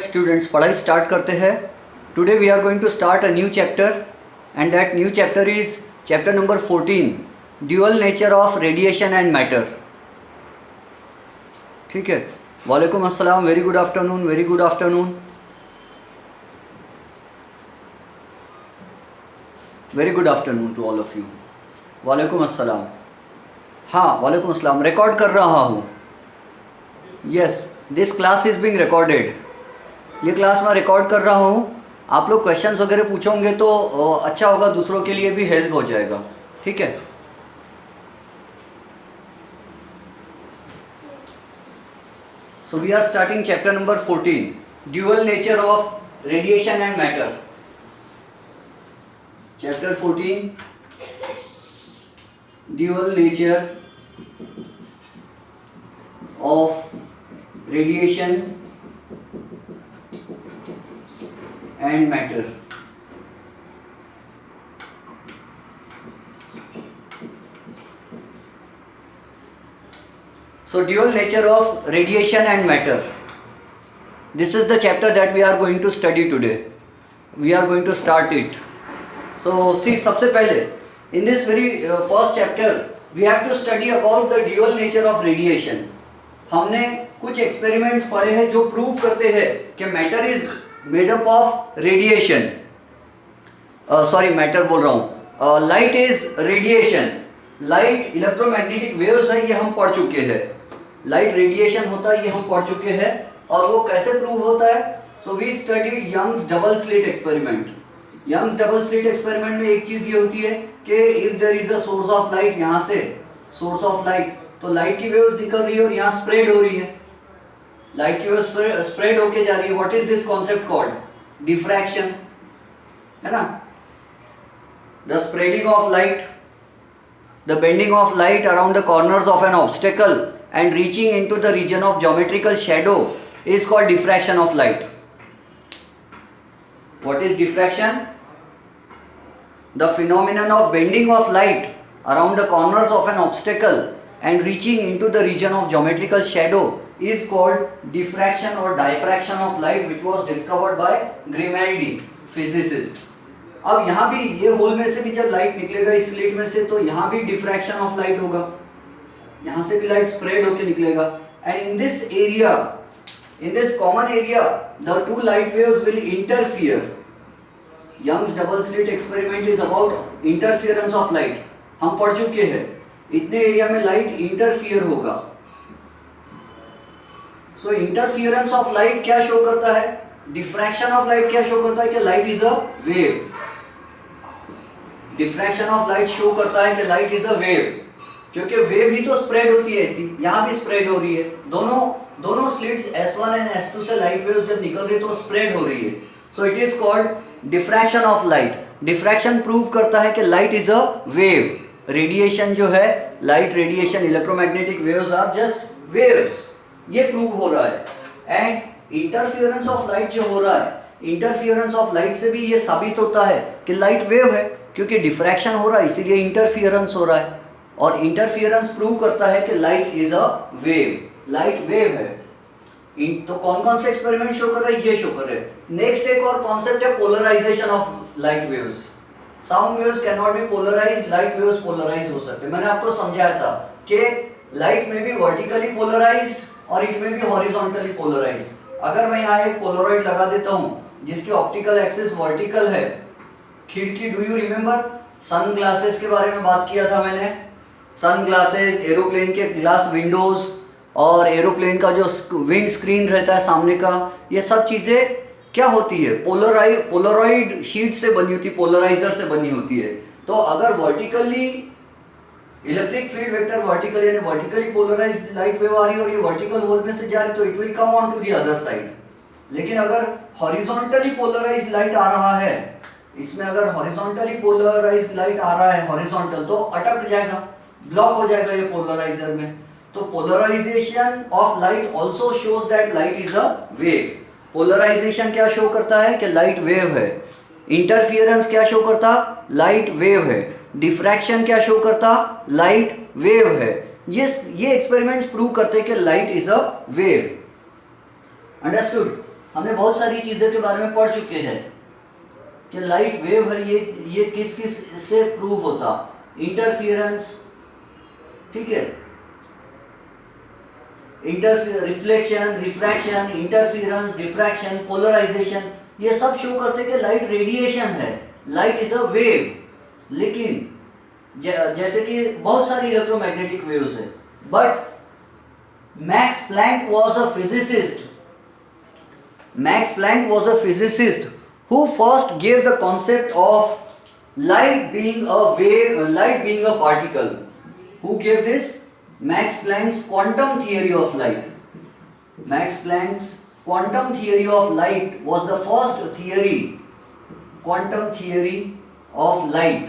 Students पढ़ाई start करते हैं। Today we are going to start a new chapter and that new chapter is chapter number 14, dual nature of radiation and matter. ठीक है, वालेकुम अस्सलाम, very good afternoon, very good afternoon, very good afternoon to all of you. वालेकुम अस्सलाम। हाँ, वालेकुम अस्सलाम। Record कर रहा हूँ। Yes, this class is being recorded. ये क्लास मैं रिकॉर्ड कर रहा हूँ। आप लोग क्वेश्चंस वगैरह पूछोगे तो अच्छा होगा, दूसरों के लिए भी हेल्प हो जाएगा। ठीक है, so we are starting chapter number 14, dual nature of radiation and matter. Chapter 14, dual nature of radiation and matter. So dual nature of radiation and matter. This is the chapter that we are going to study today. We are going to start it. So see, सबसे पहले in this very first chapter we have to study about the dual nature of radiation. हमने कुछ experiments पढ़े हैं जो prove करते हैं कि matter is made up of radiation, sorry matter बोल रहा हूँ, light is radiation. Light electromagnetic waves है, ये हम पढ़ चुके हैं। लाइट रेडिएशन होता है, ये हम पढ़ चुके हैं। और वो कैसे प्रूव होता है? So we studied Young's double slit experiment. Young's double slit experiment में एक चीज ये होती है कि if there is a source of light, यहाँ से सोर्स ऑफ लाइट, तो लाइट की वेव्स निकल रही है और यहाँ स्प्रेड हो रही है, लाइट की वेव स्प्रेड होके जा रही है। What is this concept called? Diffraction, है ना? The spreading of light, the bending of light around the corners of an obstacle and reaching into the region of geometrical shadow is called diffraction of light. What is diffraction? The phenomenon of bending of light around the corners of an obstacle and reaching into the region of geometrical shadow is called diffraction or diffraction of light, which was discovered by Grimaldi, physicist. अब यहाँ भी ये whole में से भी जब light निकलेगा इस स्लिट में से, तो यहाँ भी डिफ्रैक्शन ऑफ लाइट होगा, यहाँ से भी लाइट स्प्रेड होके निकलेगा। And in this area, in this common area, the two light waves will interfere. Young's double slit experiment is about interference of light. हम पढ़ चुके हैं, इतने एरिया में लाइट इंटरफियर होगा। सो इंटरफियरेंस ऑफ लाइट क्या शो करता है? डिफ्रैक्शन ऑफ लाइट क्या शो करता है? कि light is a wave. Diffraction of light show करता है कि लाइट इज अ वेव, क्योंकि वेव ही तो स्प्रेड होती है ऐसी, यहां भी स्प्रेड हो रही है। दोनों स्लिट्स S1 एंड S2 से लाइट वेव जब निकल रही है तो स्प्रेड हो रही है। So it is called diffraction of light. Diffraction prove करता है कि light is a wave. Radiation जो है, light radiation, electromagnetic waves are just waves, ये प्रूव हो रहा है। एंड इंटरफियरेंस ऑफ लाइट जो हो रहा है, इंटरफियरेंस ऑफ लाइट से भी ये साबित होता है कि लाइट वेव है, क्योंकि डिफ्रैक्शन हो रहा है इसीलिए इंटरफियरेंस हो रहा है। और इंटरफियरेंस प्रूव करता है कि light is a wave, light wave है। तो कौन कौन से एक्सपेरिमेंट शो कर रहे हैं? ये शो कर रहे हैं। नेक्स्ट एक और कॉन्सेप्ट है polarization of light waves. Sound waves can not be polarized, light waves polarize हो सकते हैं। मैंने आपको समझाया था कि लाइट में भी वर्टिकली पोलराइज्ड और इट में भी हॉरिजॉन्टली पोलराइज्ड। अगर मैं यहाँ एक पोलरॉइड लगा देता हूँ जिसकी ऑप्टिकल एक्सिस वर्टिकल है, खिड़की, do you remember sun glasses के बारे में बात किया था मैंने? सन ग्लासेस, एरोप्लेन के ग्लास विंडोज और एरोप्लेन का जो विंड स्क्रीन रहता है सामने का, ये सब चीजें क्या होती है? पोलरॉइड शीट से बनी होती है, पोलराइजर से बनी होती है। तो अगर vertically electric field vector vertical यानी वर्टिकली पोलराइज्ड लाइट वेव आ रही है और ये वर्टिकल होल में से जा रही है, तो it will come on to the other side. लेकिन अगर हॉरिजॉन्टली पोलराइज्ड लाइट आ रहा है, इसमें अगर हॉरिजॉन्टली पोलराइज्ड लाइट आ रहा है हॉरिजॉन्टल, तो अटक जाएगा, ब्लॉक हो जाएगा ये पोलराइजर में। तो polarization of light also shows that light is a wave. Polarization क्या शो करता है? कि लाइट वेव है। इंटरफियरेंस क्या शो करता? लाइट वेव है। डिफ्रैक्शन क्या शो करता? लाइट वेव है। ये एक्सपेरिमेंट्स प्रूव करते हैं कि light is a wave. Understood? हमने बहुत सारी चीज़ों के बारे में पढ़ चुके हैं कि लाइट वेव है, ये किस किस से प्रूव होता, इंटरफियरेंस, ठीक है, reflection, refraction, interference, diffraction, polarization, ये सब शो करते कि लाइट रेडिएशन है, लाइट इज अ वेव। लेकिन जैसे कि बहुत सारी इलेक्ट्रोमैग्नेटिक वेव्स है, but Max Planck was a physicist, Max Planck was a physicist who first gave the concept of light being a wave, light being a particle. Who gave this? Max Planck's quantum theory of light. Max Planck's quantum theory of light was the first theory, quantum theory of light.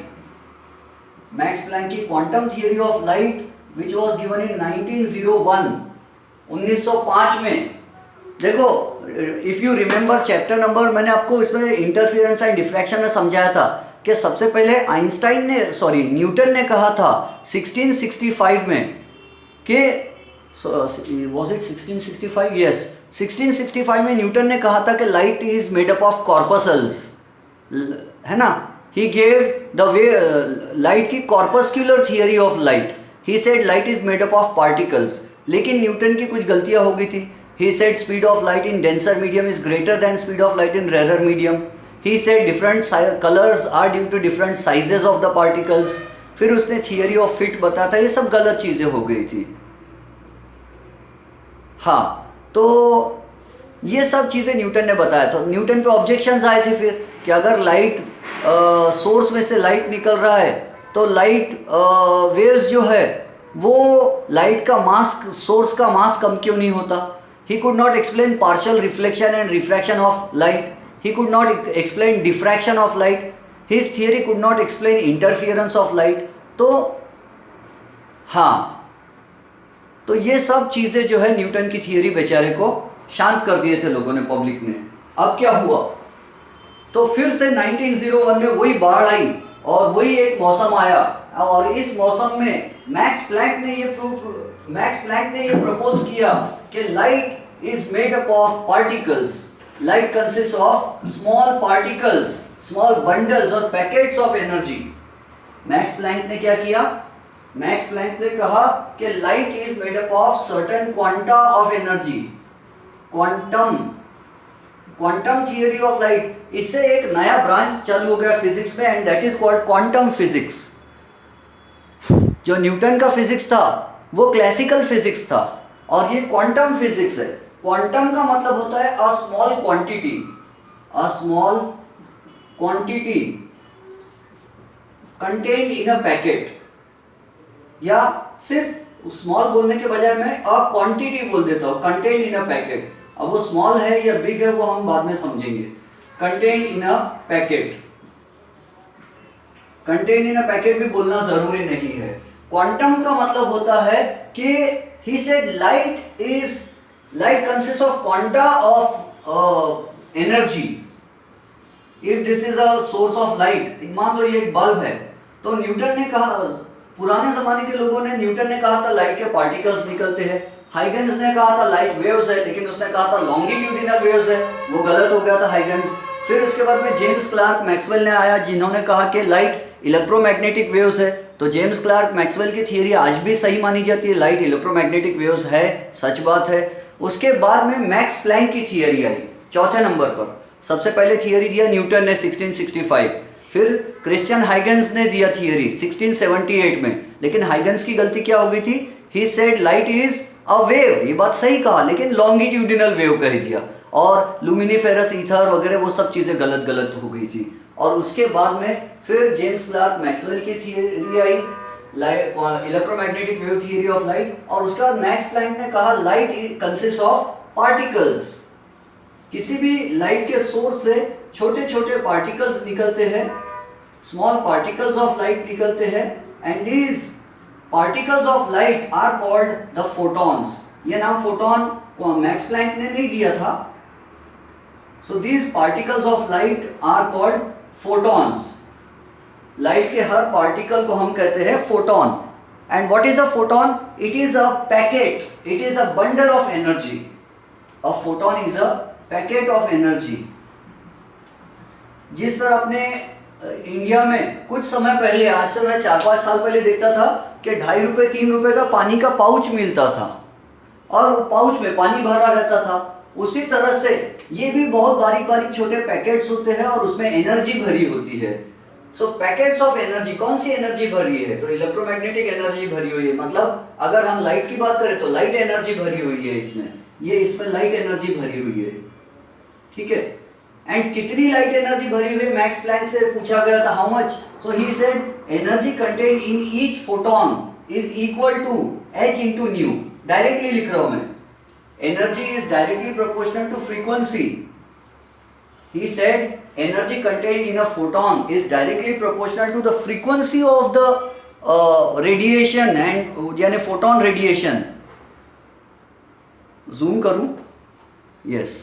Max Planck की quantum theory of light which was given in 1901, 1905 में। देखो, if you remember chapter number, मैंने आपको इसमें interference and diffraction में समझाया था कि सबसे पहले आइंस्टाइन ने, सॉरी न्यूटन ने कहा था 1665 में कि, वाज इट 1665? यस, 1665 में न्यूटन ने कहा था कि light is made up of corpuscles, है ना। He gave the way light की corpuscular theory of light. He said light is made up of particles. लेकिन न्यूटन की कुछ गलतियां हो गई थी। He said speed of light in denser medium is greater than speed of light in rarer medium. He said different colors are due to different sizes of the particles. फिर उसने theory of fit बताया था, ये सब गलत चीज़ें हो गई थी। हाँ, तो ये सब चीज़ें न्यूटन ने बताया। तो न्यूटन पे ऑब्जेक्शंस आए थे फिर कि अगर लाइट सोर्स में से लाइट निकल रहा है तो लाइट वेव्स जो है वो लाइट का मास, सोर्स का मास कम क्यों नहीं होता। He could not explain partial reflection and refraction of light. He could not explain diffraction of light. His theory could not explain interference of light. तो हाँ, तो ये सब चीज़ें जो है न्यूटन की थियरी बेचारे को शांत कर दिए थे लोगों ने, पब्लिक ने। अब क्या हुआ, तो फिर से 1901 में वही बाढ़ आई और वही एक मौसम आया, और इस मौसम में मैक्स प्लैंक ने ये प्रपोज किया कि light is made up of particles. Light consist of small particles, small bundles और packets of energy. Max Planck ने क्या किया, मैक्स प्लैंक ने कहा कि light is made up of certain quanta of energy. Quantum theory of light, इससे एक नया ब्रांच चालू हो गया फिजिक्स में, and that is called quantum physics. जो न्यूटन का फिजिक्स था वो क्लासिकल फिजिक्स था, और ये क्वांटम फिजिक्स है। क्वांटम का मतलब होता है a small quantity, a small quantity contained in a packet, या सिर्फ स्मॉल बोलने के बजाय मैं अ क्वांटिटी बोल देता हूँ, कंटेन्ड इन अ पैकेट। अब वो स्मॉल है या बिग है वो हम बाद में समझेंगे। Contained in a packet, contained in a packet भी बोलना जरूरी नहीं है। क्वांटम का मतलब होता है कि he said light consists of quanta of energy. If this is a source of light, मान लो ये एक बल्ब है, तो न्यूटन ने कहा, पुराने जमाने के लोगों ने, न्यूटन ने कहा था लाइट के पार्टिकल्स निकलते हैं। हाइगन्स ने कहा था लाइट वेव्स है, लेकिन उसने कहा था लॉन्गिट्यूडिनल वेव्स है, वो गलत हो गया था हाइगन्स। फिर उसके बाद में जेम्स क्लार्क मैक्सवेल ने आया, जिन्होंने कहा कि लाइट इलेक्ट्रोमैग्नेटिक वेव्स है। तो जेम्स क्लार्क मैक्सवेल की थियरी आज भी सही मानी जाती है, लाइट इलेक्ट्रोमैग्नेटिक वेव्स है, सच बात है। उसके बाद में मैक्स प्लैंक की थियरी आई चौथे नंबर पर। सबसे पहले थियरी दिया न्यूटन ने 1665, फिर क्रिश्चियन हाइगन्स ने दिया थियरी 1678 में। लेकिन हाइगन्स की गलती क्या हो गई थी, ही said light is a wave, ये बात सही कहा, लेकिन लॉन्गिट्यूडिनल वेव कह दिया, और लुमिनिफेरस ईथर वगैरह वो सब चीज़ें गलत हो गई थी। और उसके बाद में फिर जेम्स क्लार्क मैक्सवेल की theory I, electromagnetic wave theory of light, और उसके बाद मैक्स प्लैंक ने कहा लाइट कंसिस्ट ऑफ पार्टिकल्स। किसी भी लाइट के सोर्स से छोटे छोटे पार्टिकल्स निकलते हैं, स्मॉल पार्टिकल्स ऑफ लाइट निकलते हैं, and these particles of light are called the photons. ये नाम फोटॉन मैक्स प्लैंक ने नहीं दिया था। So these particles of light are called photons. Light के हर पार्टिकल को हम कहते हैं photon. And what is a photon? It is a packet, it is a bundle of energy. A photon is a packet of energy. जिस तरह अपने India में कुछ समय पहले, आज से मैं 4-5 साल पहले देखता था कि 2.5 रुपये 3 रुपये का पानी का पाउच मिलता था और पाउच में पानी भरा रहता था। उसी तरह से ये भी बहुत बारीक बारीक छोटे पैकेट्स होते हैं और उसमें एनर्जी भरी होती है। सो पैकेट्स ऑफ एनर्जी, कौन सी एनर्जी भरी है? तो इलेक्ट्रोमैग्नेटिक एनर्जी भरी हुई है। मतलब अगर हम लाइट की बात करें तो लाइट एनर्जी भरी हुई है इसमें, ये इसमें लाइट एनर्जी भरी हुई है, ठीक है। एंड कितनी लाइट एनर्जी भरी हुई है मैक्स प्लैंक से पूछा गया था, how much? So he said energy contained in each photon is equal to h into nu. Directly लिख रहा हूं मैं, energy is directly proportional to frequency. He said energy contained in a photon is directly proportional to the frequency of the radiation and यानी photon radiation. Zoom करूं? Yes.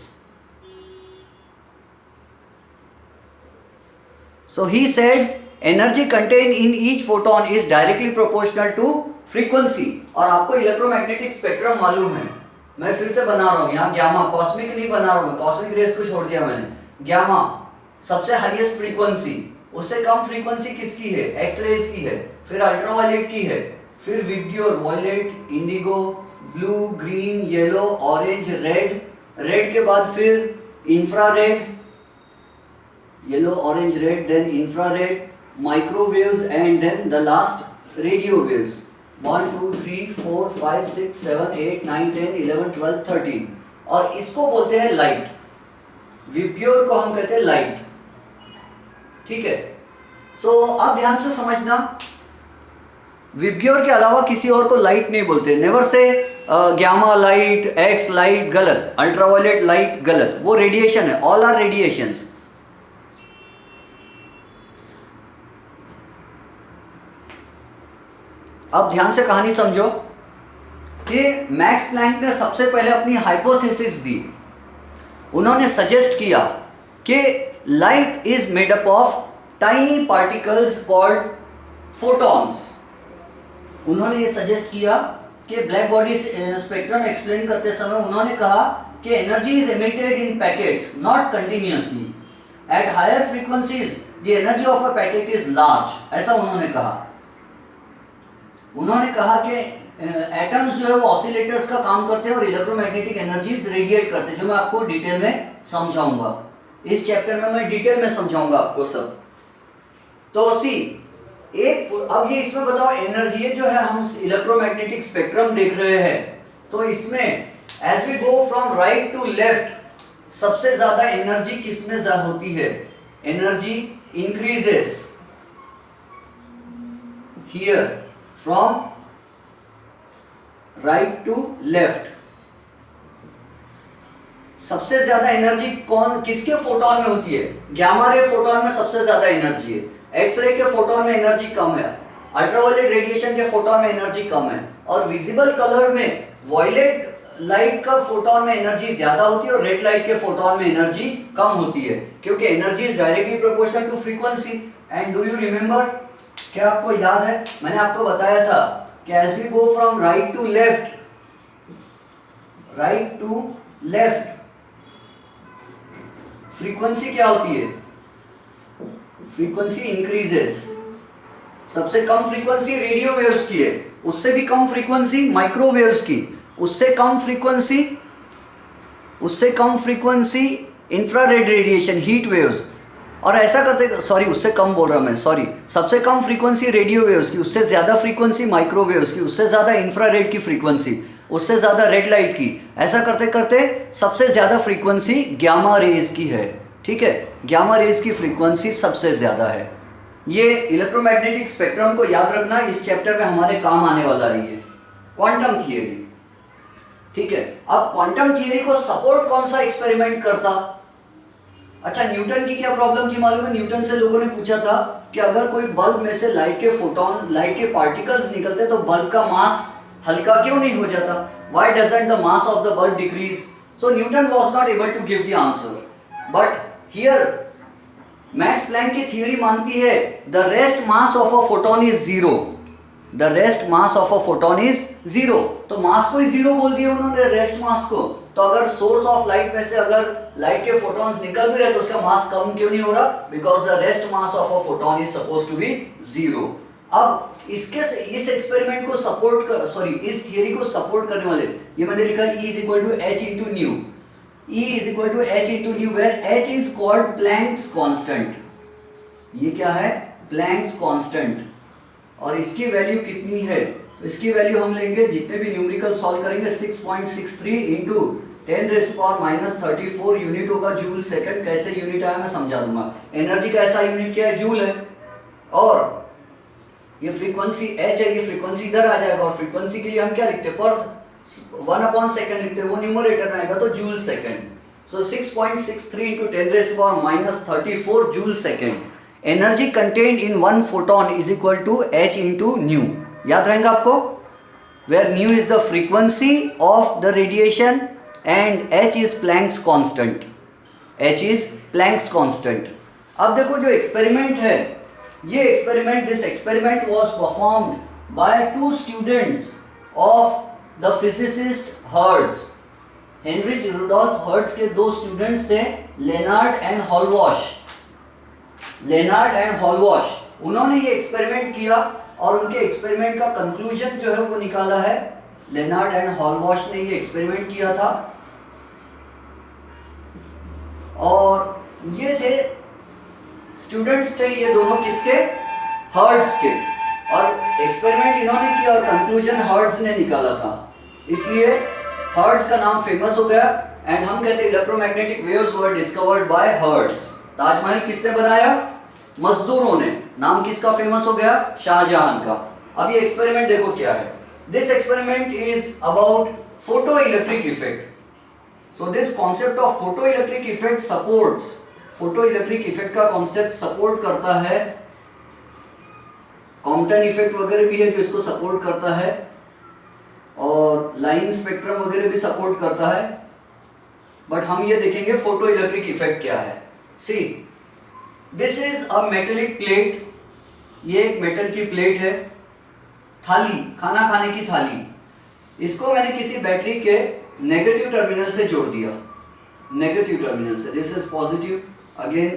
So he said energy contained in each photon is directly proportional to frequency. और आपको electromagnetic spectrum मालूम है, मैं फिर से बना रहा हूं यहाँ, गामा, कॉस्मिक नहीं बना रहा हूं, कॉस्मिक रेस को छोड़ दिया मैंने। गामा सबसे हाईएस्ट फ्रीक्वेंसी, उससे कम फ्रीक्वेंसी किसकी है? एक्स रेज की है, फिर अल्ट्रावायलेट की है, फिर VIBGYOR, violet, indigo, blue, green, yellow, orange, red, red के बाद फिर infrared, yellow, orange, red, then infrared, microwaves and then the last radio waves. 1 2 3 4 5 6 7 8 9 10 11 12 13 और इसको बोलते हैं लाइट। विबग्योर को हम कहते हैं लाइट, ठीक है। सो आप ध्यान से समझना, विबग्योर के अलावा किसी और को लाइट नहीं बोलते। Never say gamma light, x light, गलत। अल्ट्रावायलेट लाइट, गलत। वो रेडिएशन है, ऑल आर रेडिएशंस। अब ध्यान से कहानी समझो कि मैक्स प्लैंक ने सबसे पहले अपनी हाइपोथेसिस दी। उन्होंने सजेस्ट किया कि light is made up of tiny particles called photons. उन्होंने ये सजेस्ट किया कि ब्लैक बॉडी स्पेक्ट्रम एक्सप्लेन करते समय उन्होंने कहा कि energy is emitted in packets, not continuously. At higher frequencies the energy of a packet is large, ऐसा उन्होंने कहा। उन्होंने कहा कि एटम्स जो है वो ऑसिलेटर्स का काम करते हैं और इलेक्ट्रोमैग्नेटिक एनर्जीज रेडिएट करते हैं, जो मैं आपको डिटेल में समझाऊंगा। इस चैप्टर में मैं डिटेल में समझाऊंगा आपको सब। तो अब ये इसमें बताओ, एनर्जी जो है हम इलेक्ट्रोमैग्नेटिक स्पेक्ट्रम देख रहे हैं, तो इसमें as we go from right to left सबसे ज्यादा एनर्जी किसमें होती है? Energy increases here from right to left. सबसे ज्यादा एनर्जी किसके फोटोन में होती है? गामा रे फोटोन में सबसे ज्यादा एनर्जी है, एक्सरे के फोटोन में एनर्जी कम है, अल्ट्रावायलेट रेडिएशन के फोटोन में एनर्जी कम है, और विजिबल कलर में वायलेट लाइट का फोटोन में एनर्जी ज्यादा होती है और रेड लाइट के फोटोन में एनर्जी कम होती है, क्योंकि energy is directly proportional to frequency. And do you remember, क्या आपको याद है मैंने आपको बताया था कि as we go from right to left frequency क्या होती है? Frequency increases. सबसे कम फ्रीक्वेंसी रेडियो वेव्स की है, उससे भी कम फ्रीक्वेंसी माइक्रोवेव्स की, उससे कम frequency infrared radiation, heat waves, और ऐसा करते, सॉरी उससे कम बोल रहा मैं, सॉरी, सबसे कम फ्रीक्वेंसी रेडियो वेव्स की, उससे ज़्यादा फ्रीक्वेंसी माइक्रोवेव्स की, उससे ज़्यादा इंफ्रारेड की फ्रीक्वेंसी, उससे ज़्यादा रेड लाइट की, ऐसा करते करते सबसे ज़्यादा फ्रीक्वेंसी गामा रेज की है, ठीक है। गामा रेज की फ्रीक्वेंसी सबसे ज़्यादा है। ये इलेक्ट्रोमैग्नेटिक स्पेक्ट्रम को याद रखना, इस चैप्टर में हमारे काम आने वाला है ये क्वांटम थियरी, ठीक है। अब क्वांटम थियरी को सपोर्ट कौन सा एक्सपेरिमेंट करता? अच्छा, न्यूटन की क्या प्रॉब्लम थी मालूम है? न्यूटन से लोगों ने पूछा था कि अगर कोई बल्ब में से लाइट के पार्टिकल्स निकलते तो बल्ब का मास हल्का क्यों नहीं हो जाता? Why doesn't the mass of the bulb decrease? So Newton was not able to give the answer. But here Max Planck की थ्योरी मानती है the rest mass of a photon is zero. The rest mass of a photon is zero. तो मास को ही zero बोल दिया उन्होंने, rest mass को। तो अगर सोर्स ऑफ लाइट में से अगर लाइट के फोटॉन्स निकल भी रहे तो उसका मास कम क्यों नहीं हो रहा? Because the rest mass of a photon is suppose to be 0। अब इस एक्सपेरिमेंट को सपोर्ट इस थियरी को सपोर्ट करने वाले ये मैंने लिखा E is equal to h into nu. E is equal to h into nu where H is called Planck's constant. ये क्या है? Planck's constant. और इसकी वैल्यू कितनी है? तो इसकी वैल्यू हम लेंगे, जितने भी न्यूमेरिकल सॉल्व करेंगे, 6.63 इंटू 10⁻34 यूनिट होगा जूल सेकंड। कैसे यूनिट आया मैं समझा दूंगा। एनर्जी का ऐसा यूनिट क्या है? जूल है। और ये फ्रीक्वेंसी h है, ये फ्रीक्वेंसी इधर आ जाएगा और फ्रीक्वेंसी के लिए हम क्या लिखते हैं? पर 1/सेकंड लिखते हैं, वो न्यूमरेटर में आएगा तो joule second. So 6.63 into 10⁻34 joule second. Energy contained in one photon is equal to h into nu. याद रहेगा आपको? Where nu is the frequency of the radiation and h is Planck's constant. h is Planck's constant. अब देखो जो experiment है, ये experiment, this experiment was performed by 2 students of the physicist Hertz. Heinrich Rudolf Hertz के 2 students थे, Lenard and हॉलवॉश। Lenard and हॉलवॉश, उन्होंने ये experiment किया और उनके एक्सपेरिमेंट का कंक्लूजन जो है वो निकाला है। लेनार्ड एंड हॉलवॉश ने ये एक्सपेरिमेंट किया था और ये थे स्टूडेंट्स थे ये दोनों किसके? हर्ट्ज के। और एक्सपेरिमेंट इन्होंने किया और कंक्लूजन हर्ट्ज ने निकाला था, इसलिए हर्ट्ज का नाम फेमस हो गया। एंड हम कहते हैं electromagnetic waves were discovered by hertz. Taj Mahal किसने बनाया? मजदूरों ने। नाम किसका फेमस हो गया? शाहजहां का। अब ये एक्सपेरिमेंट देखो क्या है। This experiment is about photo electric effect. So this concept of photo electric effect supports, photo electric effect का कॉन्सेप्ट सपोर्ट करता है। कॉम्पटन इफेक्ट वगैरह भी है जो इसको सपोर्ट करता है और लाइन स्पेक्ट्रम वगैरह भी सपोर्ट करता है। बट हम ये देखेंगे फोटो इलेक्ट्रिक इफेक्ट क्या है। See, this is a metallic plate. ये एक मेटल की प्लेट है। थाली, खाना खाने की थाली, इसको मैंने किसी बैटरी के नेगेटिव टर्मिनल से जोड़ दिया। नेगेटिव टर्मिनल से, this is positive, again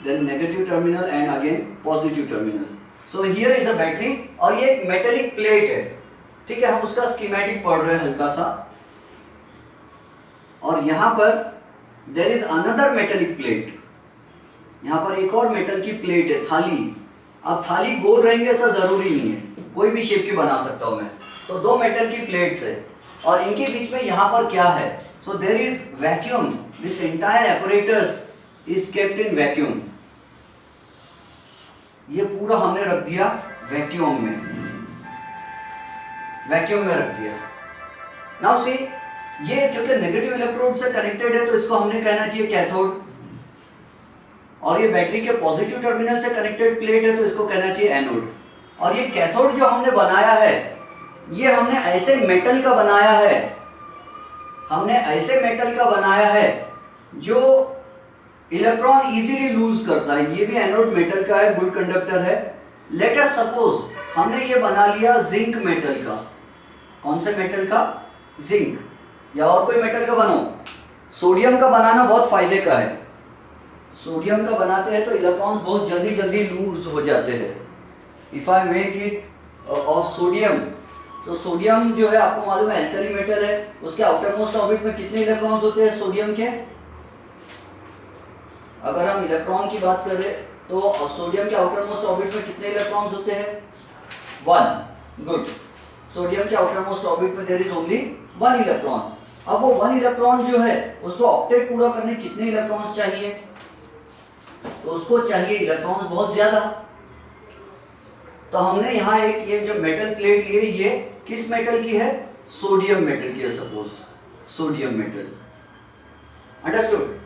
then negative terminal and again positive terminal. So here is a battery और ये एक मेटेलिक प्लेट है। ठीक है, हम उसका स्कीमेटिक पढ़ रहे हैं हल्का सा। और यहां पर there is another metallic plate. यहां पर एक और मेटल की प्लेट है, थाली। अब थाली गोल रहेंगे ऐसा जरूरी नहीं है, कोई भी शेप की बना सकता हूं मैं। तो 2 मेटल की प्लेट्स है और इनके बीच में यहां पर क्या है? So there is vacuum. This entire apparatus is kept in vacuum. ये पूरा हमने रख दिया वैक्यूम में, वैक्यूम में रख दिया। नाउ सी, ये क्योंकि नेगेटिव इलेक्ट्रोड से कनेक्टेड है तो इसको हमने कहना चाहिए कैथोड। और ये बैटरी के पॉजिटिव टर्मिनल से कनेक्टेड प्लेट है तो इसको कहना चाहिए एनोड। और ये कैथोड जो हमने बनाया है, ये हमने ऐसे मेटल का बनाया है, हमने ऐसे मेटल का बनाया है जो इलेक्ट्रॉन इजीली लूज करता है। ये भी एनोड मेटल का है, गुड कंडक्टर है। लेट अस सपोज हमने ये बना लिया जिंक मेटल का। कौन से मेटल का? जिंक। या और कोई मेटल का बनाओ। सोडियम का बनाना बहुत फायदे का है। सोडियम का बनाते हैं तो इलेक्ट्रॉन्स बहुत जल्दी जल्दी लूज हो जाते हैं। If I make it of sodium, तो सोडियम जो है आपको मालूम है एल्कली मेटल है, उसके आउटर मोस्ट ऑर्बिट में कितने इलेक्ट्रॉन्स होते हैं सोडियम के? अगर हम इलेक्ट्रॉन की बात कर रहे हैं तो सोडियम के आउटर मोस्ट ऑर्बिट में कितने इलेक्ट्रॉन्स होते हैं? 1। गुड। सोडियम के आउटर मोस्ट ऑर्बिट में देयर इज ओनली 1 इलेक्ट्रॉन। अब वो 1 इलेक्ट्रॉन जो है उसको ऑक्टेट पूरा करने कितने इलेक्ट्रॉन्स चाहिए? तो उसको चाहिए इलेक्ट्रॉन्स बहुत ज्यादा। तो हमने यहाँ एक ये जो मेटल प्लेट ली है, ये किस मेटल की है? सोडियम मेटल की है। Suppose sodium metal, understood.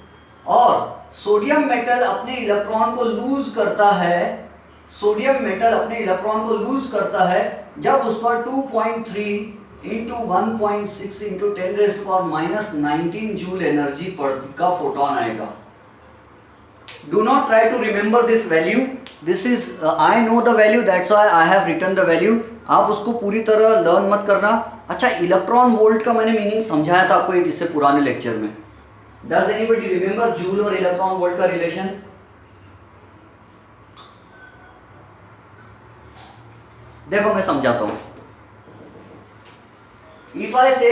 और सोडियम मेटल अपने इलेक्ट्रॉन को लूज करता है, सोडियम मेटल अपने इलेक्ट्रॉन को लूज करता है जब उस पर 2.3 इंटू 1.6 इंटू 10⁻⁻19 जूल एनर्जी का फोटोन आएगा। Do not try to remember this value. This is I know the value, that's why I have written the value. आप उसको पूरी तरह लर्न मत करना, अच्छा, इलेक्ट्रॉन वोल्ट का मैंने मीनिंग समझाया था आपको एक इससे पुराने लेक्चर में। डज एनीबडी रिमेंबर जूल और इलेक्ट्रॉन वोल्ट का रिलेशन? देखो मैं समझाता हूं। इफ आई से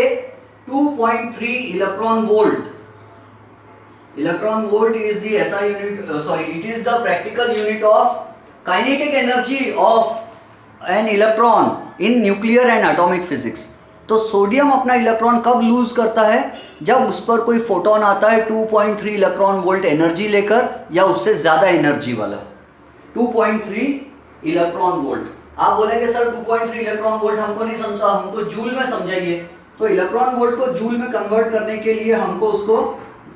2.3 electron volt is the SI unit, it is the practical unit of kinetic energy of an electron in nuclear and atomic physics। तो sodium अपना electron कब लूज करता है? जब उस पर कोई फोटोन आता है 2.3 इलेक्ट्रॉन वोल्ट एनर्जी लेकर या उससे ज्यादा एनर्जी वाला। 2.3 इलेक्ट्रॉन वोल्ट। आप बोलेंगे सर 2.3 इलेक्ट्रॉन वोल्ट हमको नहीं समझा, हमको जूल में समझाइए। तो इलेक्ट्रॉन वोल्ट को जूल में कन्वर्ट करने के लिए हमको उसको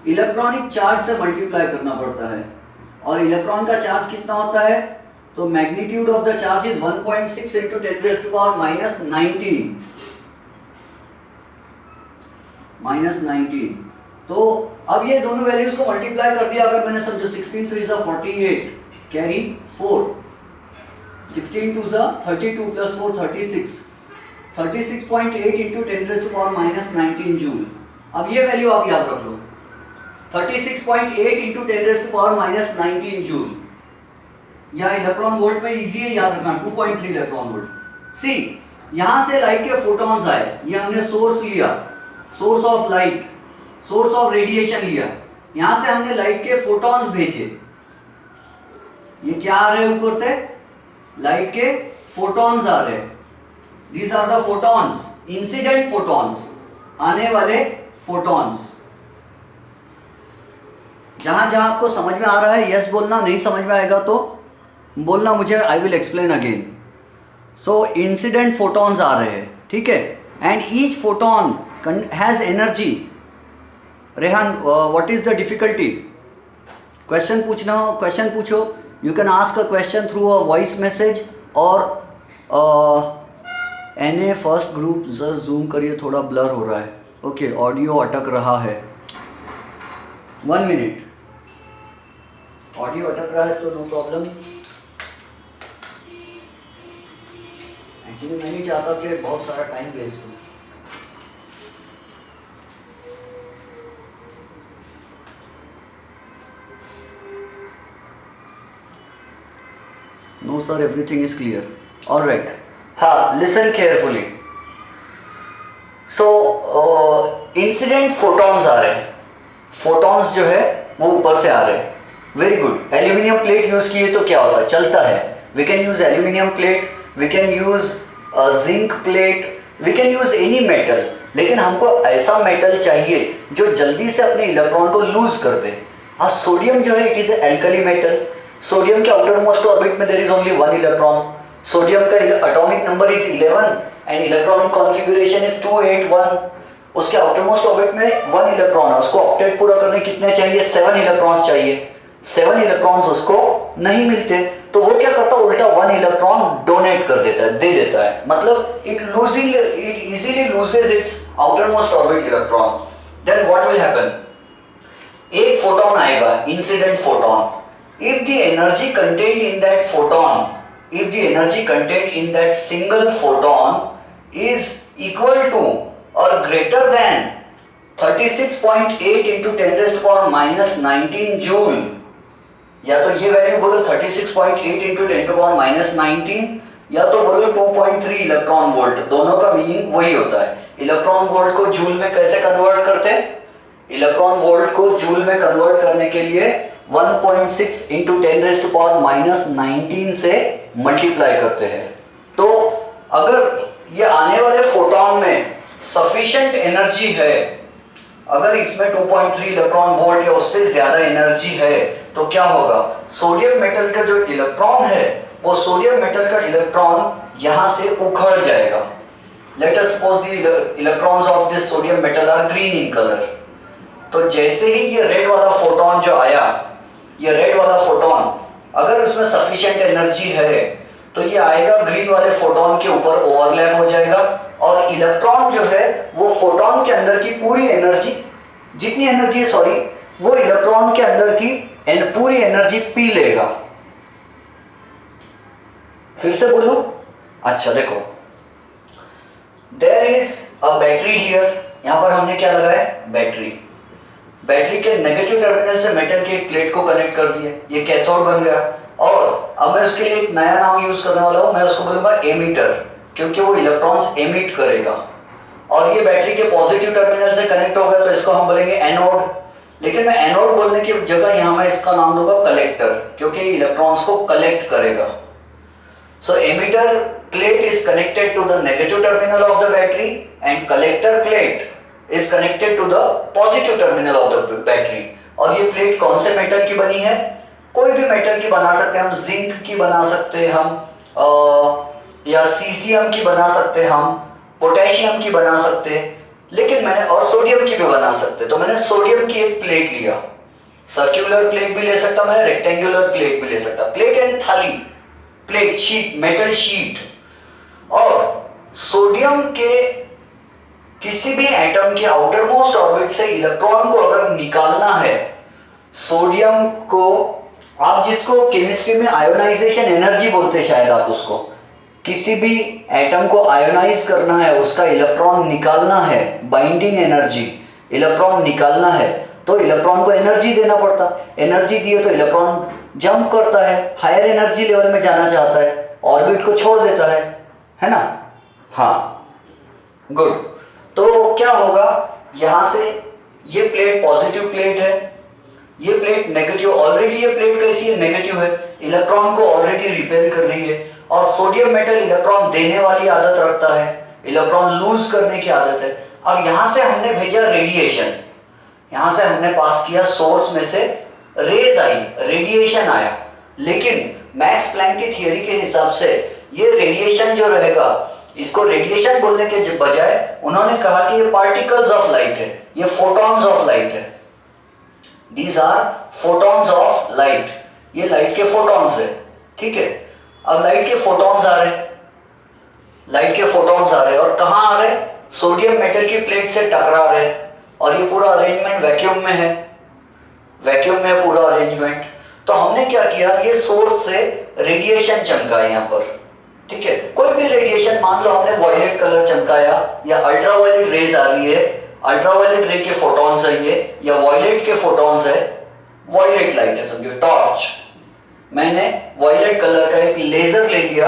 इलेक्ट्रॉनिक चार्ज से मल्टीप्लाई करना पड़ता है। और इलेक्ट्रॉन का चार्ज कितना होता है? तो magnitude of the charge is 1.6 into 10 - 19। तो अब ये दोनों वैल्यूज को मल्टीप्लाई कर दिया। अगर मैंने समझो 16 3 48 कैरी 4, 16 2 32 + 4 36, 36.8 into 10 - 19 जूल। अब ये वैल्यू आप याद रख लो, 36.8 into 10 - 19 जूल। या इलेक्ट्रॉन वोल्ट में इजी है याद रखना, 2.3 इलेक्ट्रॉन वोल्ट। सी, यहां से लाइट के फोटॉन्स आए, ये हमने सोर्स लिया, source of light, source of radiation लिया। यहां से हमने लाइट के फोटॉन्स भेजे। ये क्या आ रहे हैं ऊपर से? लाइट के फोटॉन्स आ रहे हैं। These are the photons, incident photons, आने वाले फोटॉन्स। जहां जहां आपको समझ में आ रहा है यस बोलना, नहीं समझ में आएगा तो बोलना मुझे, I will explain again. So incident photons आ रहे हैं, ठीक है। And each photon has energy. Rehan, what is the difficulty? Question पूछना हो क्वेश्चन पूछो। You can ask a question through a voice message और NA फर्स्ट ग्रुप। जरा जूम करिए, थोड़ा ब्लर हो रहा है। ओके, ऑडियो अटक रहा है। 1 मिनट, ऑडियो अटक रहा है तो नो प्रॉब्लम। एक्चुअली मैं नहीं चाहता कि बहुत सारा टाइम वेस्ट हो। No sir, everything is clear. Alright, हाँ, listen carefully. So incident photons आ रहे हैं। फोटॉन्स जो है वो ऊपर से आ रहे हैं। Very good. Aluminium plate use किए तो क्या होता है? चलता है। We can use aluminium plate, we can use zinc plate, we can use any metal. लेकिन हमको ऐसा मेटल चाहिए जो जल्दी से अपने इलेक्ट्रॉन को लूज कर दे। अब सोडियम जो है it is alkali metal. Sodium के आउटर मोस्ट ऑर्बिट में there is only 1 electron. Sodium का atomic number is 11 and electronic configuration is 281। उसके आउटर मोस्ट ऑर्बिट में 1 इलेक्ट्रॉन है। उसको ऑक्टेट पूरा करने कितने चाहिए? 7 इलेक्ट्रॉन्स चाहिए। 7 इलेक्ट्रॉन्स उसको नहीं मिलते तो वो क्या करता है? उल्टा 1 इलेक्ट्रॉन डोनेट कर देता है, दे देता है। मतलब it easily loses its outer most orbit electron. Then what will happen? एक फोटोन आएगा, incident photon. If the energy contained in that photon, if the energy contained in that single photon is equal to or greater than 36.8 into 10 - 19 joule, या तो ये value बोलो 36.8 into 10 - 19 या तो बोलो 2.3 electron volt. दोनों का मीनिंग वही होता है। इलेक्ट्रॉन वोल्ट को जूल में कैसे कन्वर्ट करते हैं? इलेक्ट्रॉन वोल्ट को जूल में कन्वर्ट करने के लिए 1.6 into 10 - 19 से मल्टीप्लाई करते हैं। तो अगर ये आने वाले फोटॉन में सफिशिएंट एनर्जी है, अगर इसमें 2.3 इलेक्ट्रॉन वोल्ट या उससे ज्यादा एनर्जी है तो क्या होगा? सोडियम मेटल का जो इलेक्ट्रॉन है वो सोडियम मेटल का इलेक्ट्रॉन यहां से उखड़ जाएगा। Let us suppose the electrons of this sodium metal are green in colour. तो जैसे ही ये रेड वाला फोटॉन जो आया, ये रेड वाला फोटॉन अगर उसमें सफिशिएंट एनर्जी है तो ये आएगा ग्रीन वाले फोटॉन के ऊपर ओवरलैप हो जाएगा और इलेक्ट्रॉन जो है वो फोटॉन के अंदर की पूरी एनर्जी, जितनी एनर्जी है सॉरी, वो इलेक्ट्रॉन के अंदर की पूरी एनर्जी पी लेगा। फिर से बोलूं? अच्छा देखो, there is a battery here, यहाँ पर हमने क्या लगाया, बैटरी। बैटरी के नेगेटिव टर्मिनल से मेटल की एक प्लेट को कनेक्ट कर दिया, ये कैथोड बन गया। और अब मैं उसके लिए एक नया नाम यूज करने वाला हूँ, मैं उसको बोलूंगा एमीटर, क्योंकि वो इलेक्ट्रॉन्स एमिट करेगा। और ये बैटरी के पॉजिटिव टर्मिनल से कनेक्ट हो गया तो इसको हम बोलेंगे एनोड। लेकिन मैं एनोड बोलने की जगह यहाँ मैं इसका नाम दूंगा कलेक्टर, क्योंकि इलेक्ट्रॉन्स को कलेक्ट करेगा। So emitter plate is connected to the negative terminal of the battery and collector plate is connected to the positive terminal of the battery. और ये प्लेट कौन से मेटल की बनी है, कोई भी मेटल की बना सकते हैं हम, जिंक की बना सकते हैं हम, या सीसियम की बना सकते हैं हम, पोटेशियम की बना सकते हैं, लेकिन मैंने और सोडियम की भी बना सकते। तो मैंने सोडियम की एक प्लेट लिया, सर्कुलर प्लेट भी ले सकता मैं, रेक्टेंगुलर प्लेट भी ले सकता। प्लेट यानी थाली, प्लेट, शीट, मेटल शीट। और सोडियम के किसी भी एटम के आउटर मोस्ट ऑर्बिट से इलेक्ट्रॉन को अगर निकालना है, सोडियम को आप जिसको केमिस्ट्री में आयोनाइजेशन एनर्जी बोलते हैं शायद आप उसको, किसी भी एटम को आयोनाइज करना है, उसका इलेक्ट्रॉन निकालना है, बाइंडिंग एनर्जी, इलेक्ट्रॉन निकालना है तो इलेक्ट्रॉन को एनर्जी देना पड़ता। एनर्जी दिए तो इलेक्ट्रॉन जंप करता है, हायर एनर्जी लेवल में जाना चाहता है, ऑर्बिट को छोड़ देता है ना। हाँ, गुड। तो क्या होगा, यहां से ये प्लेट पॉजिटिव प्लेट है, ये प्लेट नेगेटिव, ऑलरेडी ये प्लेट कैसी है, नेगेटिव है, इलेक्ट्रॉन को ऑलरेडी रिपेल कर रही है। और सोडियम मेटल इलेक्ट्रॉन देने वाली आदत रखता है, इलेक्ट्रॉन लूज करने की आदत है। अब यहां से हमने भेजा रेडिएशन, यहां से हमने पास किया सोर्स में से रेज आई, रेडिएशन आया। लेकिन मैक्स प्लैंक की थियरी के हिसाब से ये रेडिएशन जो रहेगा, इसको रेडिएशन बोलने के बजाय उन्होंने कहा कि ये पार्टिकल्स ऑफ लाइट है, ये फोटॉन्स ऑफ लाइट है। These are photons of light, ये लाइट के फोटॉन्स है, ठीक है। अब लाइट के फोटॉन्स आ रहे हैं, लाइट के फोटॉन्स आ रहे हैं, और कहाँ आ रहे हैं, सोडियम मेटल की प्लेट से टकरा रहे हैं। और ये पूरा अरेंजमेंट वैक्यूम में है, वैक्यूम में पूरा अरेंजमेंट। तो हमने क्या किया, ये सोर्स से रेडिएशन चमकाया यहाँ पर, ठीक है। कोई भी रेडिएशन, मान लो हमने वॉयलेट कलर चमकाया, या अल्ट्रावायलेट रेज आ रही है, अल्ट्रावायलेट रे के फोटॉन्स है ये, या वॉयलेट के फोटॉन्स है, वॉयलेट लाइट है समझो, टॉर्च। मैंने वॉयलेट कलर का एक लेजर ले लिया,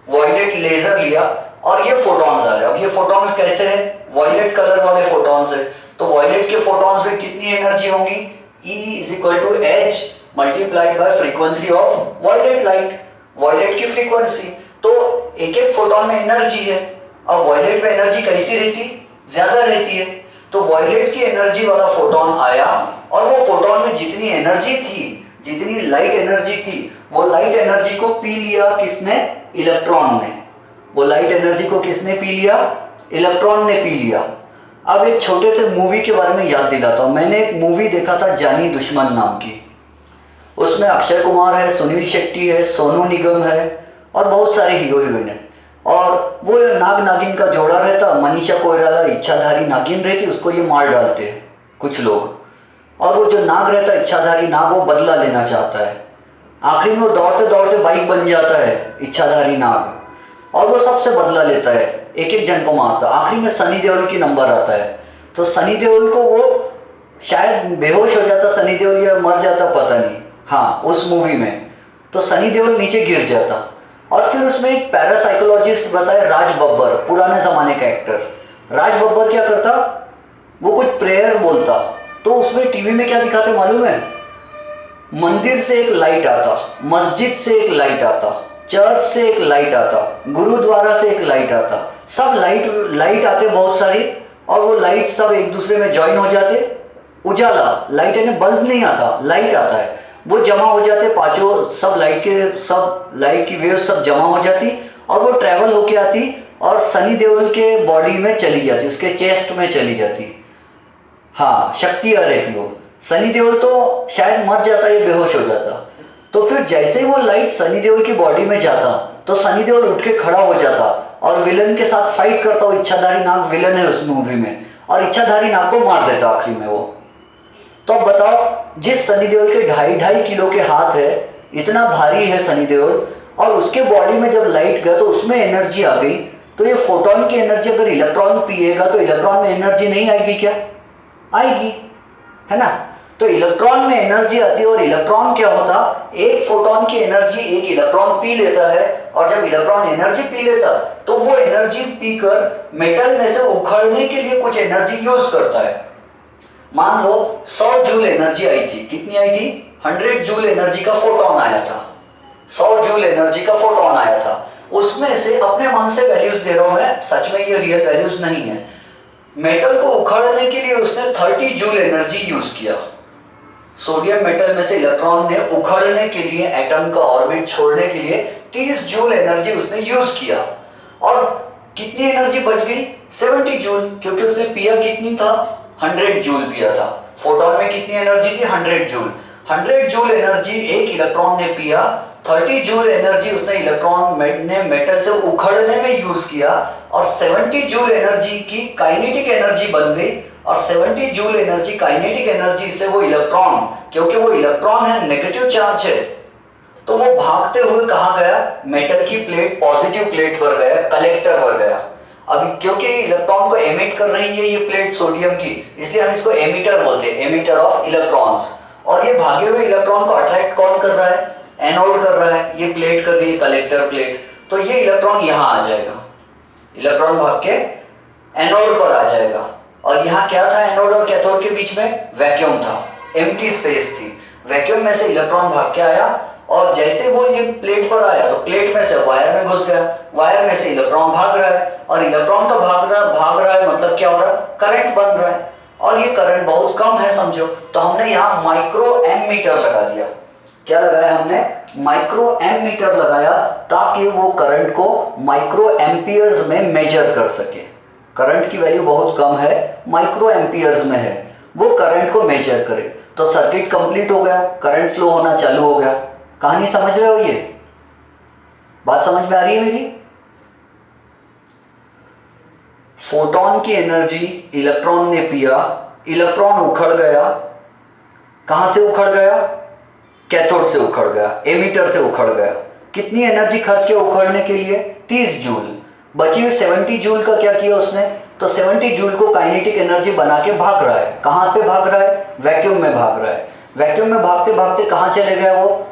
वॉयलेट लेजर लिया, और ये फोटॉन्स आ रहे हैं। अब ये फोटॉन्स कैसे हैं, वॉयलेट कलर वाले फोटॉन्स है, तो वॉयलेट के फोटॉन्स में कितनी एनर्जी होगी, E = H multiplied by frequency of violet light, violet की फ्रीक्वेंसी। तो एक एक फोटॉन में एनर्जी है। अब वॉयलेट में एनर्जी कैसी रहती, ज्यादा रहती है। तो वॉयलेट की एनर्जी वाला फोटॉन आया, और वो फोटॉन में जितनी एनर्जी थी, जितनी लाइट एनर्जी थी, वो लाइट एनर्जी को पी लिया किसने, इलेक्ट्रॉन ने। वो लाइट एनर्जी को किसने पी लिया, इलेक्ट्रॉन ने पी लिया। अब एक छोटे से मूवी के बारे में याद दिलाता हूं। मैंने एक मूवी देखा था जानी दुश्मन नाम की, उसमें अक्षय कुमार है, सुनील शेट्टी है, सोनू निगम है, और बहुत सारे हीरो हीरोइन है। और वो नाग नागिन का जोड़ा रहता, मनीषा कोइराला इच्छाधारी नागिन रहती, उसको ये मार डालते हैं कुछ लोग। और वो जो नाग रहता, इच्छाधारी नाग, वो बदला लेना चाहता है। आखिर में वो दौड़ते दौड़ते बाइक बन जाता है इच्छाधारी नाग, और वो सबसे बदला लेता है, एक एक जन को मारता। आखिर में सनी देओल की नंबर आता है, तो सनी देओल को वो शायद बेहोश हो जाता सनी देओल, या मर जाता पता नहीं, हाँ उस मूवी में। तो सनी देओल नीचे गिर जाता, और फिर उसमें एक पैरासाइकोलॉजिस्ट बताया, राज बब्बर, पुराने जमाने का एक्टर। राज बब्बर क्या करता, वो कुछ प्रेयर बोलता, तो उसमें टीवी में क्या दिखाते मालूम है, मंदिर से एक लाइट आता, मस्जिद से एक लाइट आता, चर्च से एक लाइट आता, गुरुद्वारा से एक लाइट आता, सब लाइट आते बहुत सारी, और वो लाइट सब एक दूसरे में ज्वाइन हो जाते। उजाला, लाइट यानी बल्ब नहीं आता, लाइट आता है, वो जमा हो जाते पांचों, सब लाइट की वेव सब जमा हो जाती, और वो ट्रैवल होके आती, और सनी देओल के बॉडी में चली जाती, उसके चेस्ट में चली जाती। हाँ, शक्ति आ रहती वो। सनी देओल तो शायद मर जाता या बेहोश हो जाता। तो फिर जैसे ही वो लाइट सनी देओल की बॉडी में जाता, तो सनी देओल उठ के खड़ा हो जाता, और विलन के साथ फाइट करता। वो इच्छाधारी नाग विलन है उस मूवी में, और इच्छाधारी नाग को मार देता आखिरी में वो। तो अब बताओ, जिस सनी देओल के 2.5 किलो के हाथ है, इतना भारी है सनी देओल, और उसके बॉडी में जब लाइट गया तो उसमें एनर्जी आ गई, तो ये फोटोन की एनर्जी अगर इलेक्ट्रॉन पिएगा तो इलेक्ट्रॉन में एनर्जी नहीं आएगी क्या? आएगी, है ना। तो इलेक्ट्रॉन में एनर्जी आती है और इलेक्ट्रॉन क्या होता, एक फोटोन की एनर्जी एक इलेक्ट्रॉन पी लेता है, और जब इलेक्ट्रॉन एनर्जी पी लेता तो वो एनर्जी पीकर मेटल में से उखड़ने के लिए कुछ एनर्जी यूज करता है। मान लो 100 जूल एनर्जी आई थी, कितनी आई थी? 100 जूल एनर्जी का फोटोन आया था, 100 जूल एनर्जी का फोटोन आया था। उसमें से अपने मन से वैल्यूज दे रहा हूं मैं, सच में ये रियल वैल्यूज नहीं है। मेटल को उखड़ने के लिए उसने 30 जूल एनर्जी यूज किया। सोडियम मेटल में से इलेक्ट्रॉन ने उखड़ने के लिए, एटम का ऑर्बिट छोड़ने के लिए 30 जूल एनर्जी उसने यूज किया। और कितनी एनर्जी बच गई? 70 जूल, क्योंकि उसने पिया कितनी था? 100 जूल पिया था। फोटोन में कितनी एनर्जी थी? 100 जूल। 100 जूल एनर्जी एक इलेक्ट्रॉन ने पिया, 30 जूल एनर्जी उसने इलेक्ट्रॉन ने मेटल से उखड़ने में यूज किया, और 70 जूल एनर्जी की काइनेटिक एनर्जी बन गई। और 70 जूल एनर्जी काइनेटिक एनर्जी से वो इलेक्ट्रॉन, क्योंकि वो इलेक्ट्रॉन है, नेगेटिव चार्ज है, तो वो भागते हुए कहाँ गया? मेटल की प्लेट, पॉजिटिव प्लेट पर गया, कलेक्टर पर गया। अभी क्योंकि इलेक्ट्रॉन को एमिट कर रही है ये प्लेट सोडियम की, इसलिए हम इसको एमिटर बोलते हैं, एमिटर ऑफ इलेक्ट्रॉन्स। और ये भागे हुए इलेक्ट्रॉन को अट्रैक्ट कौन कर रहा है? एनोड कर रहा है, ये प्लेट कर रही है, कलेक्टर प्लेट। तो ये इलेक्ट्रॉन यहाँ आ जाएगा, इलेक्ट्रॉन भाग के एनोड पर आ जाएगा। और यहाँ क्या था एनोड और कैथोड के बीच में? वैक्यूम था, एम्प्टी स्पेस थी। वैक्यूम में से इलेक्ट्रॉन भाग के आया, और जैसे वो ये प्लेट पर आया तो प्लेट में से वायर में घुस गया, वायर में से इलेक्ट्रॉन भाग रहा है, और इलेक्ट्रॉन तो भाग रहा है, मतलब क्या हो रहा है? करंट बन रहा है। और ये करंट बहुत कम है समझो, तो हमने यहाँ माइक्रो एमीटर लगा दिया। क्या लगाया हमने? माइक्रो एमीटर लगाया, ताकि वो करंट को माइक्रो एम्पियर्स में मेजर कर सके। करंट की वैल्यू बहुत कम है, माइक्रो एम्पियर्स में है, वो करंट को मेजर करे। तो सर्किट कंप्लीट हो गया, करंट फ्लो होना चालू हो गया। कहानी समझ रहे हो? ये बात समझ में आ रही है मेरी? फोटोन की एनर्जी इलेक्ट्रॉन ने पिया, इलेक्ट्रॉन उखड़ गया। कहां से उखड़ गया? कैथोड से उखड़ गया, एमिटर से उखड़ गया। कितनी एनर्जी खर्च के उखड़ने के लिए? 30 जूल। बची हुई 70 जूल का क्या किया उसने? तो 70 जूल को काइनेटिक एनर्जी बना के भाग रहा है। कहां पे भाग रहा है? वैक्यूम में भाग रहा है। वैक्यूम में भागते भागते कहां चले गया वो?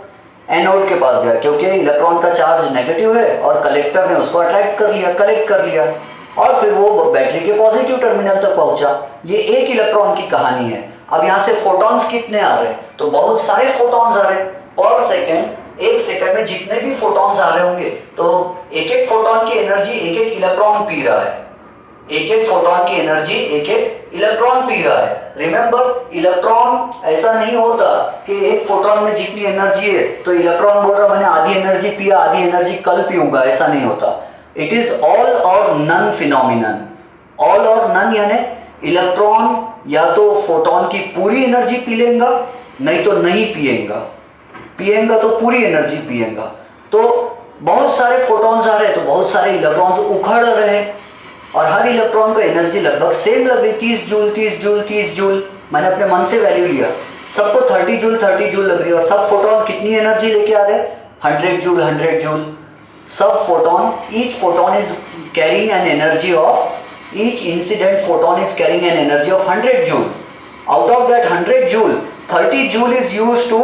एनोड के पास गया, क्योंकि इलेक्ट्रॉन का चार्ज नेगेटिव है और कलेक्टर ने उसको अट्रैक्ट कर लिया, कलेक्ट कर लिया, और फिर वो बैटरी के पॉजिटिव टर्मिनल तक पहुंचा। ये एक इलेक्ट्रॉन की कहानी है। अब यहाँ से फोटॉन्स कितने आ रहे हैं? तो बहुत सारे फोटॉन्स आ रहे हैं पर सेकेंड। एक सेकंड में जितने भी फोटॉन्स आ रहे होंगे, तो एक एक फोटॉन की एनर्जी एक एक इलेक्ट्रॉन पी रहा है, एक एक फोटॉन की एनर्जी एक एक इलेक्ट्रॉन पी रहा है। रिमेंबर, इलेक्ट्रॉन ऐसा नहीं होता कि एक फोटॉन में जितनी एनर्जी है तो इलेक्ट्रॉन बोल रहा मैंने आधी एनर्जी पिया, आधी एनर्जी कल पीऊंगा, ऐसा नहीं होता। इट इज ऑल और नन फिनोमिनन। ऑल और नन यानी इलेक्ट्रॉन या तो फोटॉन की पूरी एनर्जी पी लेगा, नहीं तो नहीं पिएगा, पिएगा तो पूरी एनर्जी पिएगा। तो बहुत सारे फोटॉन्स आ रहे हैं तो बहुत सारे इलेक्ट्रॉन्स उखड़ रहे हैं, और हर इलेक्ट्रॉन को एनर्जी लगभग सेम लग रही, 30 जूल 30 जूल 30 जूल। मैंने अपने मन से वैल्यू लिया, सबको 30 जूल 30 जूल लग रही है। और सब फोटॉन कितनी एनर्जी लेके आ रहे हैं? 100 जूल 100 जूल। सब photon, each photon is carrying an energy of, each incident photon is carrying an energy of 100 joule. Out of that 100 joule, 30 joule is used to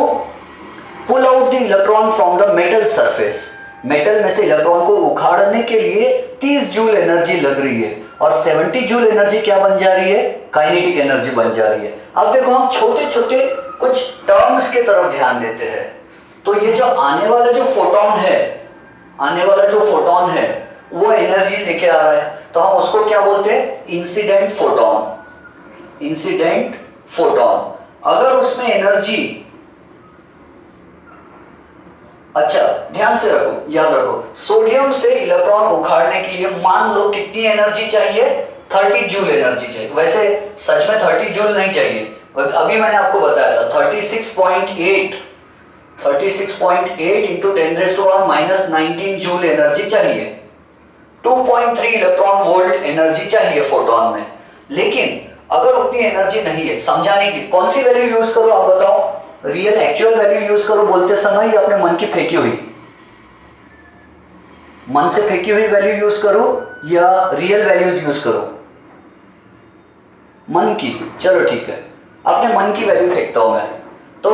pull out the electron from the metal surface. Metal में से electron को उखाड़ने के लिए 30 joule energy लग रही है, और 70 जूल एनर्जी क्या बन जा रही है? काइनेटिक एनर्जी बन जा रही है। अब देखो हम छोटे छोटे कुछ टर्म्स के तरफ ध्यान देते हैं। तो ये जो आने वाला जो फोटोन है, आने वाला जो फोटोन है वो एनर्जी लेके आ रहा है, तो हम उसको क्या बोलते हैं? Incident photon. Incident photon. अगर उसमें एनर्जी, अच्छा ध्यान से रखो, याद रखो, सोडियम से इलेक्ट्रॉन उखाड़ने के लिए मान लो कितनी एनर्जी चाहिए? 30 जूल एनर्जी चाहिए। वैसे सच में 30 जूल नहीं चाहिए, अभी मैंने आपको बताया था 36.8 इंटू 10⁻⁻19 जूल एनर्जी चाहिए। 2.3 इलेक्ट्रॉन वोल्ट एनर्जी चाहिए फोटोन में। लेकिन अगर उतनी एनर्जी नहीं है, समझाने की कौन सी वैल्यू यूज करो आप बताओ? रियल एक्चुअल वैल्यू यूज करो बोलते समय या अपने मन की फेंकी हुई? मन से फेंकी हुई वैल्यू यूज करूं या रियल वैल्यूज यूज करूं? मन की, चलो ठीक है, अपने मन की वैल्यू फेंकता हूं मैं। तो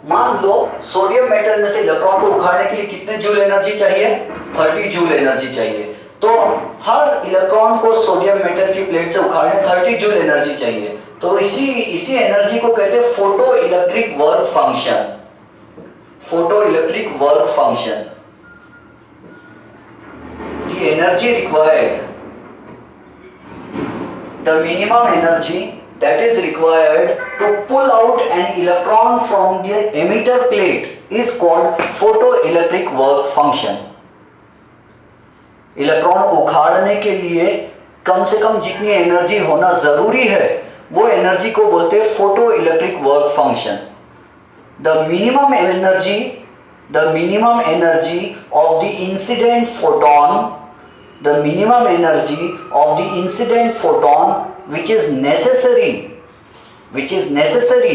मान लो सोडियम मेटल में से इलेक्ट्रॉन को उखाड़ने के लिए कितने जूल एनर्जी चाहिए? 30 जूल एनर्जी चाहिए। तो हर इलेक्ट्रॉन को सोडियम मेटल की प्लेट से उखाड़ने 30 जूल एनर्जी चाहिए। तो इसी एनर्जी को कहते हैं photo electric work function. Photo electric work function. The energy required, the minimum energy that is required to pull out an electron from the emitter plate is called photoelectric work function. Electron उखाड़ने के लिए कम से कम जितनी energy होना जरूरी है वो energy को बोलते हैं photo electric work function. The minimum energy of the incident photon, the minimum energy of the incident photon which is necessary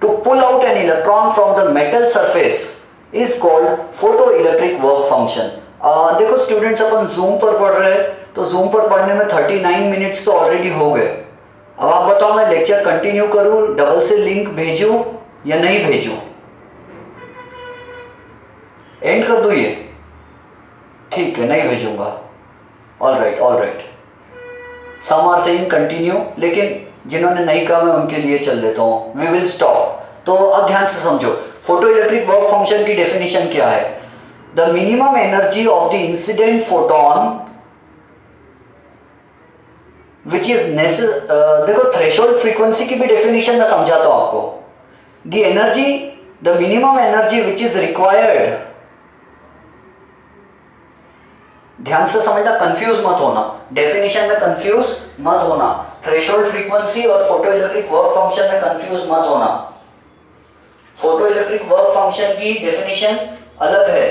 to pull out an electron from the metal surface is called photoelectric work function. देखो students, अपन zoom पर पढ़ रहे हैं तो zoom पर पढ़ने में 39 minutes तो ऑलरेडी हो गए। अब आप बताओ मैं लेक्चर कंटिन्यू करूं, डबल से लिंक भेजूं या नहीं भेजूं? एंड कर दूं ये? ठीक है, नहीं भेजूंगा। All right. Some are saying continue, लेकिन जिन्होंने नहीं कहा मैं उनके लिए चल देता हूं। We will stop. तो अब ध्यान से समझो, फोटो इलेक्ट्रिक वर्क फंक्शन की डेफिनेशन क्या है? The minimum energy of the incident photon which is देखो थ्रेशोल्ड फ्रीक्वेंसी की भी डेफिनेशन मैं समझाता हूं आपको। The minimum energy which is required, ध्यान से समझना, कंफ्यूज मत होना, डेफिनेशन में कंफ्यूज मत होना। थ्रेशोल्ड फ्रीक्वेंसी और फोटो इलेक्ट्रिक वर्क फंक्शन में कंफ्यूज मत होना। फोटो इलेक्ट्रिक वर्क फंक्शन की डेफिनेशन अलग है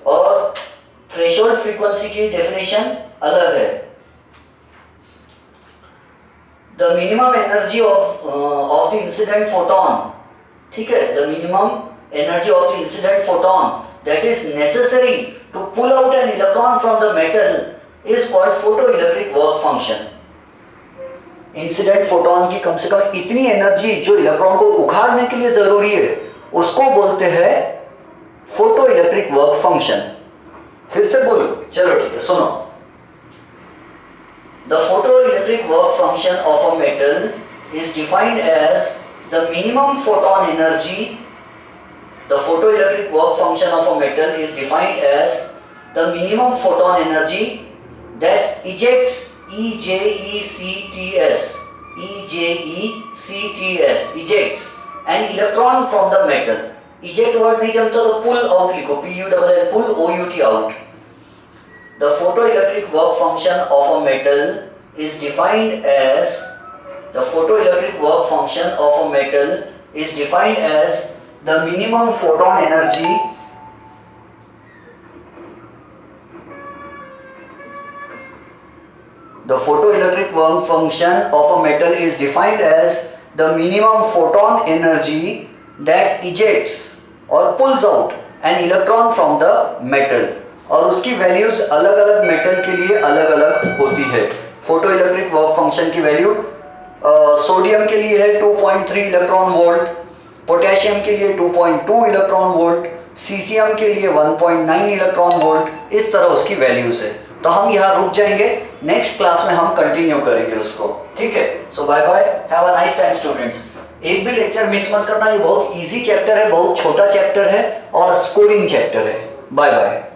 और थ्रेशोल्ड फ्रीक्वेंसी की डेफिनेशन अलग है। The minimum energy of the incident photon, ठीक है, the minimum energy of the incident photon that is necessary to pull out an electron from the metal is called photoelectric work function. Incident photon की कम से कम इतनी energy जो electron को उखाड़ने के लिए जरूरी है उसको बोलते हैं फोटो इलेक्ट्रिक वर्क फंक्शन। फिर से बोलो, चलो ठीक है, सुनो। The photo electric work function of a metal is defined as the minimum photon energy. The photoelectric work function of a metal is defined as the minimum photon energy that ejects ejects an electron from the metal. Eject word नहीं जमता तो pull out लिखो, PULL, pull OUT out. The photoelectric work function of a metal is defined as the minimum photon energy the photoelectric work function of a metal is defined as the minimum photon energy that ejects or pulls out an electron from the metal। और उसकी values अलग अलग metal के लिए अलग अलग होती है। फोटोइलेक्ट्रिक वर्क फंक्शन की वैल्यू सोडियम के लिए है 2.3 इलेक्ट्रॉन वोल्ट, पोटेशियम के लिए 2.2 इलेक्ट्रॉन वोल्ट, सीसियम के लिए 1.9 इलेक्ट्रॉन वोल्ट। इस तरह उसकी वैल्यूज है। तो हम यहाँ रुक जाएंगे, नेक्स्ट क्लास में हम कंटिन्यू करेंगे उसको, ठीक है। So bye bye, have a nice time students. एक भी लेक्चर मिस मत करना, ये बहुत इजी चैप्टर है, बहुत छोटा चैप्टर है और स्कोरिंग चैप्टर है। Bye bye.